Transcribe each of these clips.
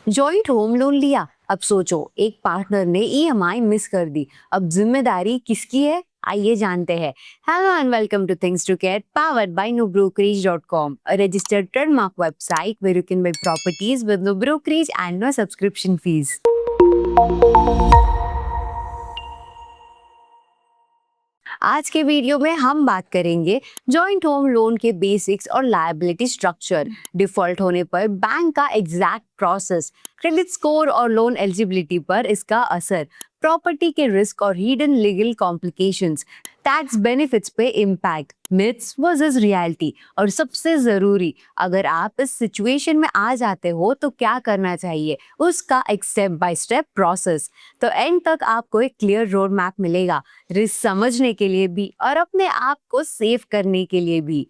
Joint home loan लिया, अब सोचो एक पार्टनर ने ईएमआई मिस कर दी, अब जिम्मेदारी किसकी है? आइए जानते हैं। Hello and welcome to things to care, powered by nubrokerage.com, a registered trademark website where you can buy properties with no brokerage and no subscription fees. आज के वीडियो में हम बात करेंगे जॉइंट होम लोन के बेसिक्स और liability structure, default होने पर बैंक का एग्जैक्ट प्रोसेस, क्रेडिट स्कोर और लोन एलिजिबिलिटी पर इसका असर, प्रॉपर्टी के रिस्क और hidden legal complications, tax benefits पे इम्पैक्ट, मिथ्स वर्सेस रियलिटी और सबसे जरूरी, अगर आप इस सिचुएशन में आ जाते हो तो क्या करना चाहिए, उसका एक स्टेप बाय स्टेप प्रोसेस। तो एंड तक आपको एक क्लियर रोड मैप मिलेगा, रिस्क समझने के लिए भी और अपने आप को सेव करने के लिए भी।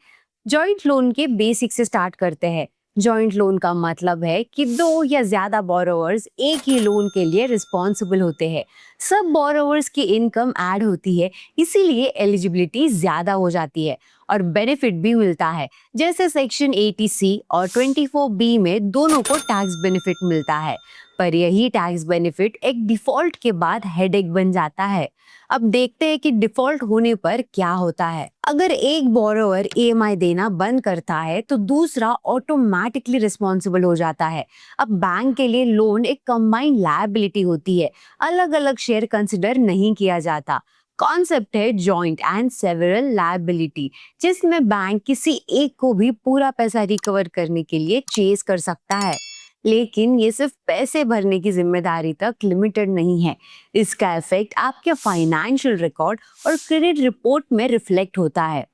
जॉइंट लोन के बेसिक से स्टार्ट करते हैं। जॉइंट लोन का मतलब है कि दो या ज्यादा बोरोवर्स एक ही लोन के लिए रिस्पॉन्सिबल होते हैं। सब बोरोवर्स की इनकम ऐड होती है, इसीलिए एलिजिबिलिटी ज्यादा हो जाती है और बेनिफिट भी मिलता है। जैसे सेक्शन 80C और 24B में दोनों को टैक्स बेनिफिट मिलता है, पर यही टैक्स बेनिफिट एक डिफॉल्ट के बाद हेडेक बन जाता है। अब देखते हैं कि डिफॉल्ट होने पर क्या होता है। अगर एक बोरोवर ईएमआई देना बंद करता है तो दूसरा ऑटोमेटिकली रिस्पॉन्सिबल हो जाता है। अब बैंक के लिए लोन एक कंबाइंड लायबिलिटी होती है, अलग अलग शेयर कंसिडर नहीं किया जाता। कॉन्सेप्ट है जॉइंट एंड सेवरल लायबिलिटी, जिसमें बैंक किसी एक को भी पूरा पैसा रिकवर करने के लिए चेस कर सकता है। लेकिन ये सिर्फ पैसे भरने की जिम्मेदारी तक लिमिटेड नहीं है, इसका इफेक्ट आपके फाइनेंशियल रिकॉर्ड और क्रेडिट रिपोर्ट में रिफ्लेक्ट होता है।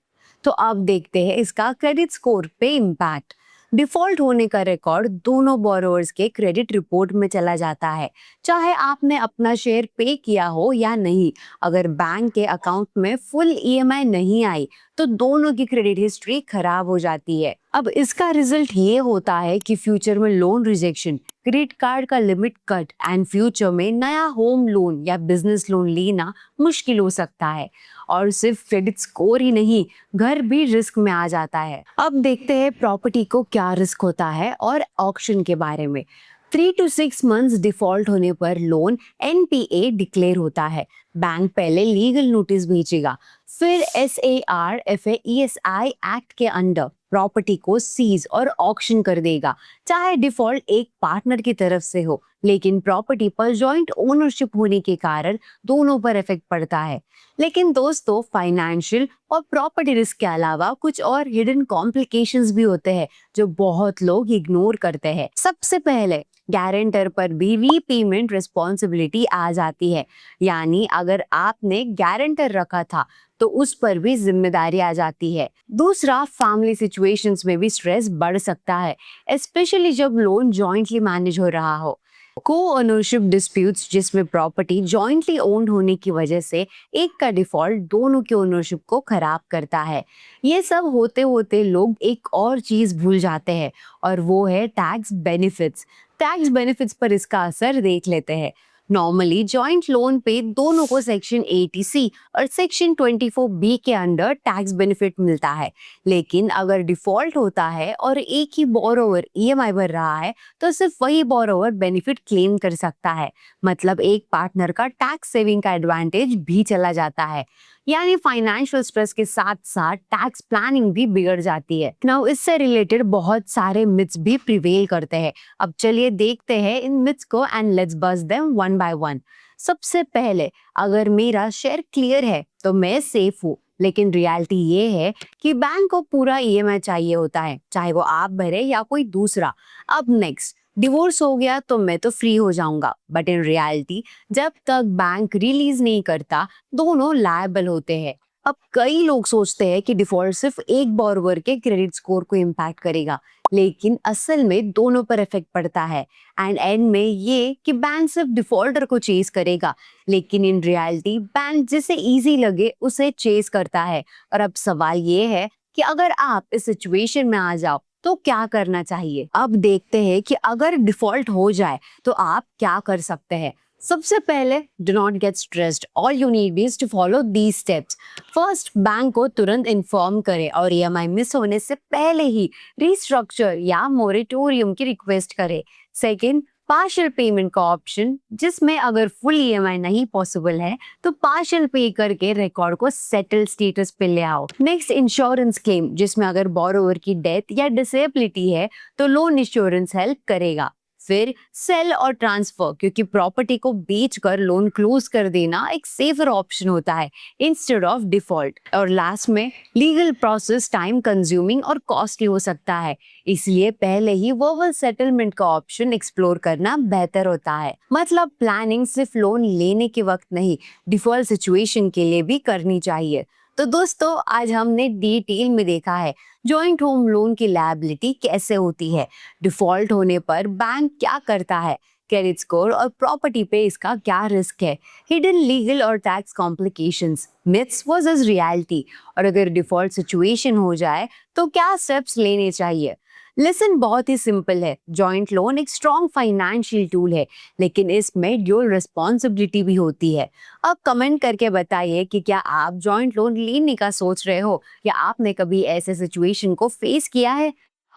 तो अब देखते हैं इसका क्रेडिट स्कोर पे इम्पैक्ट। डिफॉल्ट होने का रिकॉर्ड दोनों बोरोवर्स के क्रेडिट रिपोर्ट में चला जाता है, चाहे आपने अपना शेयर पे किया हो या नहीं। अगर बैंक के अकाउंट में फुल ईएमआई नहीं आई तो दोनों की क्रेडिट हिस्ट्री खराब हो जाती है। अब इसका रिजल्ट ये होता है कि फ्यूचर में लोन रिजेक्शन, क्रेडिट कार्ड का लिमिट कट एंड फ्यूचर में नया होम लोन या बिजनेस लोन लेना मुश्किल हो सकता है। और सिर्फ क्रेडिट स्कोर ही नहीं, घर भी रिस्क में आ जाता है। अब देखते हैं प्रॉपर्टी को क्या रिस्क होता है और ऑक्शन के बारे में। 3 to 6 मंथ्स डिफॉल्ट होने पर लोन एनपीए डिक्लेयर होता है। बैंक पहले लीगल नोटिस भेजेगा, फिर SARFAESI एक्ट के अंडर प्रॉपर्टी को सीज और ऑक्शन कर देगा। चाहे डिफॉल्ट एक पार्टनर की तरफ से हो, लेकिन प्रॉपर्टी पर जॉइंट ओनरशिप होने के कारण दोनों पर इफेक्ट पड़ता है। लेकिन दोस्तों, फाइनेंशियल और प्रॉपर्टी रिस्क के अलावा कुछ और हिडन कॉम्प्लिकेशंस भी होते हैं जो बहुत लोग इग्नोर करते हैं। सबसे पहले गारंटर पर भी रीपेमेंट रिस्पॉन्सिबिलिटी आ जाती है, यानी अगर आपने गारंटर रखा था तो उस पर भी जिम्मेदारी आ जाती है। दूसरा, फैमिली सिचुएशंस में भी स्ट्रेस बढ़ सकता है, स्पेशली जब लोन जॉइंटली मैनेज हो रहा हो। को ओनरशिप डिस्प्यूट्स, जिसमें प्रॉपर्टी जॉइंटली ओन्ड होने की वजह से एक का डिफॉल्ट दोनों के ओनरशिप को खराब करता है। ये सब होते होते लोग एक और चीज भूल जाते हैं, और वो है टैक्स बेनिफिट्स। टैक्स बेनिफिट्स पर इसका असर देख लेते हैं। नॉर्मली जॉइंट लोन पे दोनों को सेक्शन 80C और सेक्शन 24B के अंडर टैक्स बेनिफिट मिलता है। लेकिन अगर डिफॉल्ट होता है और एक ही बोरोवर ईएमआई भर रहा है तो सिर्फ वही बोरोवर बेनिफिट क्लेम कर सकता है। मतलब एक पार्टनर का टैक्स सेविंग का एडवांटेज भी चला जाता है। यानी फाइनेंशियल स्ट्रेस के साथ साथ टैक्स प्लानिंग भी बिगड़ जाती है। नाउ इससे रिलेटेड बहुत सारे मिथ्स भी प्रिवेल करते हैं। अब चलिए देखते हैं इन मिथ्स को and let's bust them one by one. सबसे पहले, अगर मेरा शेयर क्लियर है तो मैं सेफ हूँ, लेकिन रियलिटी ये है कि बैंक को पूरा ईएमआई चाहिए होता है, चाहे वो आप भरे या कोई दूसरा। अब नेक्स्ट, डिवोर्स हो गया तो मैं तो फ्री हो जाऊंगा, बट इन रियलिटी जब तक बैंक रिलीज नहीं करता दोनों लायबल होते हैं। अब कई लोग सोचते हैं कि डिफॉल्ट सिर्फ एक बोरोवर के क्रेडिट स्कोर को इम्पैक्ट करेगा, लेकिन असल में दोनों पर इफेक्ट पड़ता है। एंड एंड में ये कि बैंक सिर्फ डिफॉल्टर को चेस करेगा, लेकिन इन रियलिटी बैंक जिसे इजी लगे उसे चेस करता है। और अब सवाल ये है कि अगर आप इस सिचुएशन में आ जाओ तो क्या करना चाहिए। अब देखते हैं कि अगर डिफॉल्ट हो जाए तो आप क्या कर सकते हैं। सबसे पहले, do not get stressed, all you need is to follow these steps. First, bank को तुरंत इन्फॉर्म करें और ईएमआई मिस होने से पहले ही रिस्ट्रक्चर या मोरेटोरियम की रिक्वेस्ट करें। सेकेंड, पार्शियल पेमेंट का ऑप्शन, जिसमें अगर फुल ईएमआई नहीं पॉसिबल है तो पार्शियल पे करके रिकॉर्ड को सेटल स्टेटस पे ले आओ। नेक्स्ट, इंश्योरेंस क्लेम, जिसमें अगर बोरोवर की डेथ या डिसेबिलिटी है तो लोन इंश्योरेंस हेल्प करेगा। फिर सेल और ट्रांसफर, क्योंकि प्रॉपर्टी को बेचकर लोन क्लोज कर देना एक सेफर ऑप्शन होता है इंस्टेड ऑफ डिफॉल्ट। और लास्ट में, लीगल प्रोसेस टाइम कंज्यूमिंग और कॉस्टली हो सकता है, इसलिए पहले ही वर्बल सेटलमेंट का ऑप्शन एक्सप्लोर करना बेहतर होता है। मतलब प्लानिंग सिर्फ लोन लेने के वक्त नहीं, डिफॉल्ट सिचुएशन के लिए भी करनी चाहिए। तो दोस्तों, आज हमने डिटेल में देखा है जॉइंट होम लोन की लायबिलिटी कैसे होती है, डिफॉल्ट होने पर बैंक क्या करता है, क्रेडिट स्कोर और प्रॉपर्टी पे इसका क्या रिस्क है, हिडन लीगल और tax complications, myths versus reality, और अगर डिफॉल्ट सिचुएशन हो जाए तो क्या स्टेप्स लेने चाहिए। लेसन बहुत ही सिंपल है। जॉइंट लोन एक स्ट्रॉन्ग फाइनेंशियल टूल है, लेकिन इसमें ड्यूअल रिस्पॉन्सिबिलिटी भी होती है। अब कमेंट करके बताइए कि क्या आप जॉइंट लोन लेने का सोच रहे हो या आपने कभी ऐसे सिचुएशन को फेस किया है।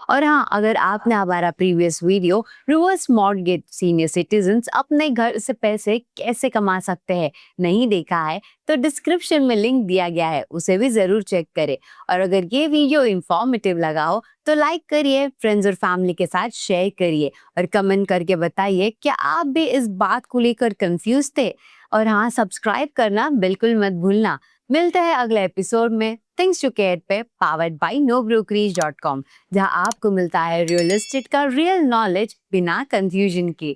और हाँ, अगर आपने हमारा previous video reverse mortgage senior citizens अपने घर से पैसे कैसे कमा सकते हैं नहीं देखा है तो डिस्क्रिप्शन में लिंक दिया गया है, उसे भी जरूर चेक करें। और अगर ये वीडियो इंफॉर्मेटिव लगा हो तो लाइक करिए, फ्रेंड्स और फैमिली के साथ शेयर करिए और कमेंट करके बताइए क्या आप भी इस बात को लेकर कंफ्यूज थे। और हाँ, सब्सक्राइब करना बिल्कुल मत भूलना। मिलते हैं अगले एपिसोड में थिंग्स टू केयर पे, पावर्ड बाय nobrokerage.com, जहां आपको मिलता है रियल एस्टेट का रियल नॉलेज बिना कंफ्यूजन के।